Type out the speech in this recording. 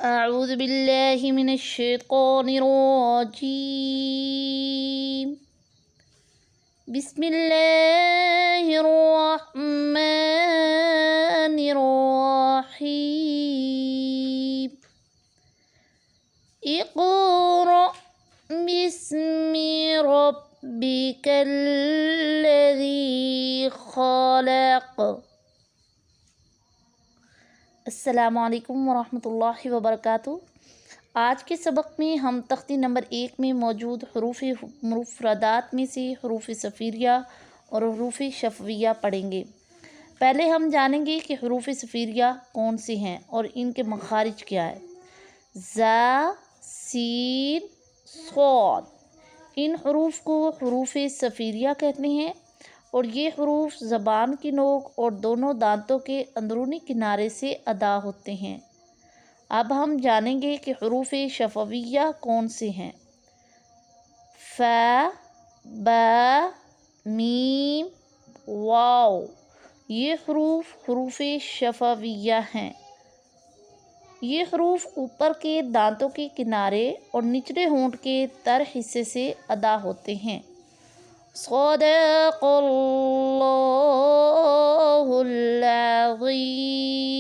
أعوذ بالله من الشيطان الرجيم. بسم الله الرحمن الرحيم. اقرأ باسم ربك الذي خلق. السلام علیکم ورحمۃ وبرکاتہ۔ آج کے سبق میں ہم تختی نمبر 1 میں موجود حروف مفردات میں سے حروف صفیریہ اور حروف شفویہ پڑھیں گے۔ پہلے ہم جانیں گے کہ حروف صفیریہ کون سے ہیں اور ان کے مخارج کیا ہے۔ ز، سین، صاد، ان حروف کو حروف صفیریہ کہتے ہیں اور یہ حروف زبان کی نوک اور دونوں دانتوں کے اندرونی کنارے سے ادا ہوتے ہیں۔ اب ہم جانیں گے کہ حروف شفویہ کون سے ہیں۔ ف، ب، میم، واو، یہ حروف شفویہ ہیں۔ یہ حروف اوپر کے دانتوں کے کنارے اور نچلے ہونٹ کے تر حصے سے ادا ہوتے ہیں۔ صدق اللہ العظیم۔